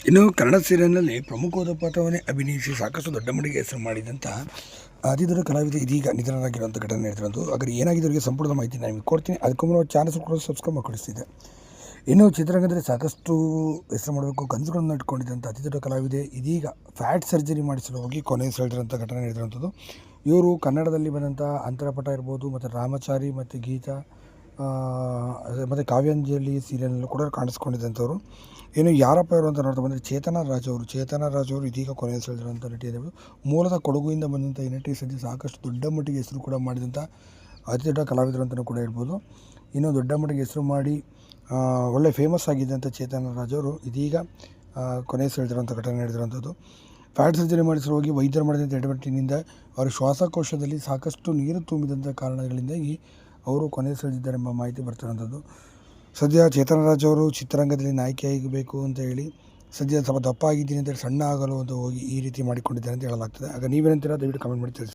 ಇನ್ನು ಕನ್ನಡ ಸೀರಿಯಲ್ನಲ್ಲಿ ಪ್ರಮುಖವಾದ ಪಾತ್ರವನ್ನೇ ಅಭಿನಯಿಸಿ ಸಾಕಷ್ಟು ದೊಡ್ಡ ಮಟ್ಟಿಗೆ ಹೆಸರು ಮಾಡಿದಂಥ ಅತಿ ದೊಡ್ಡ ಕಲಾವಿದ ಇದೀಗ ನಿಧನರಾಗಿರುವಂಥ ಘಟನೆ ನಡೆದಿರೋದು. ಹಾಗಾದ್ರೆ ಏನಾಗಿದೆ ಅವರಿಗೆ ಸಂಪೂರ್ಣ ಮಾಹಿತಿ ನಾನು ನಿಮಗೆ ಕೊಡ್ತೀನಿ. ಅದಕ್ಕೂ ಮುನ್ನ ಚಾನಲ್ ಕೂಡ ಸಬ್ಸ್ಕ್ರೈಬ್ ಮಾಡಿಕೊಡಿಸ್ತಿದ್ದೆ. ಇನ್ನು ಚಿತ್ರರಂಗದಲ್ಲಿ ಸಾಕಷ್ಟು ಹೆಸರು ಮಾಡಬೇಕು ಕನಸುಗಳನ್ನು ಇಟ್ಕೊಂಡಿದ್ದಂಥ ಅತಿ ದೊಡ್ಡ ಕಲಾವಿದೆ ಇದೀಗ ಫ್ಯಾಟ್ ಸರ್ಜರಿ ಮಾಡಿಸಲು ಹೋಗಿ ಕೊನೆಯುಸಿರೆಳೆದಿರುವಂಥ ಘಟನೆ ನಡೆದಿರುವಂಥದ್ದು. ಇವರು ಕನ್ನಡದಲ್ಲಿ ಬಂದಂಥ ಅಂತರಪಟ ಇರ್ಬೋದು, ಮತ್ತು ರಾಮಚಾರಿ ಮತ್ತು ಗೀತಾ ಮತ್ತು ಕಾವ್ಯಾಂಜಲಿ ಸೀರಿಯಲ್ನಲ್ಲೂ ಕೂಡ ಕಾಣಿಸ್ಕೊಂಡಿದ್ದಂಥವ್ರು. ಏನು ಯಾರಪ್ಪ ಇವರು ಅಂತ ನೋಡ್ತಾ ಬಂದರೆ ಚೇತನ ರಾಜ್ ಅವರು ಇದೀಗ ಕೊನೆಯುಸಿರೆಳೆದಿರುವಂಥ ನಟಿ ಇರ್ಬೋದು. ಮೂಲದ ಕೊಡಗುಯಿಂದ ಬಂದಂಥ ಈ ನಟಿ ಸದ್ಯ ಸಾಕಷ್ಟು ದೊಡ್ಡ ಮಟ್ಟಿಗೆ ಹೆಸರು ಕೂಡ ಮಾಡಿದಂಥ ಅತಿ ದೊಡ್ಡ ಕಲಾವಿದರು ಅಂತಲೂ ಕೂಡ ಹೇಳ್ಬೋದು. ಇನ್ನು ದೊಡ್ಡ ಮಟ್ಟಿಗೆ ಹೆಸರು ಮಾಡಿ ಒಳ್ಳೆ ಫೇಮಸ್ ಆಗಿದ್ದಂಥ ಚೇತನ ರಾಜ್ ಅವರು ಇದೀಗ ಕೊನೆಯುಸಿರೆಳೆದಿರುವಂಥ ಘಟನೆ ನಡೆದಿರುವಂಥದ್ದು. ಫ್ಯಾಟ್ ಸರ್ಜರಿ ಮಾಡಿಸಲು ಹೋಗಿ ವೈದ್ಯರು ಮಾಡಿದಂಥ ಎಡವಟ್ಟಿನಿಂದ ಅವರ ಶ್ವಾಸಕೋಶದಲ್ಲಿ ಸಾಕಷ್ಟು ನೀರು ತುಂಬಿದಂಥ ಕಾರಣಗಳಿಂದಾಗಿ ಅವರು ಕೊನೆಯುಸಿರೆಳೆದಿದ್ದಾರೆ ಎಂಬ ಮಾಹಿತಿ ಬರ್ತಿರೋಂಥದ್ದು. ಸದ್ಯ ಚೇತನ ರಾಜ್ ಅವರು ಚಿತ್ರರಂಗದಲ್ಲಿ ನಾಯಕಿಯಾಗಬೇಕು ಅಂತ ಹೇಳಿ ಸದ್ಯ ಸ್ವಲ್ಪ ದಪ್ಪ ಆಗಿದ್ದೀನಿ ಅಂತೇಳಿ ಸಣ್ಣ ಆಗಲು ಅಂತ ಹೋಗಿ ಈ ರೀತಿ ಮಾಡಿಕೊಂಡಿದ್ದಾರೆ ಅಂತ ಹೇಳಲಾಗ್ತದೆ. ಆಗ ನೀವೇನಂತೀರಾ ದಯವಿಟ್ಟು ಕಮೆಂಟ್ ಮಾಡಿ ತಿಳಿಸಿ.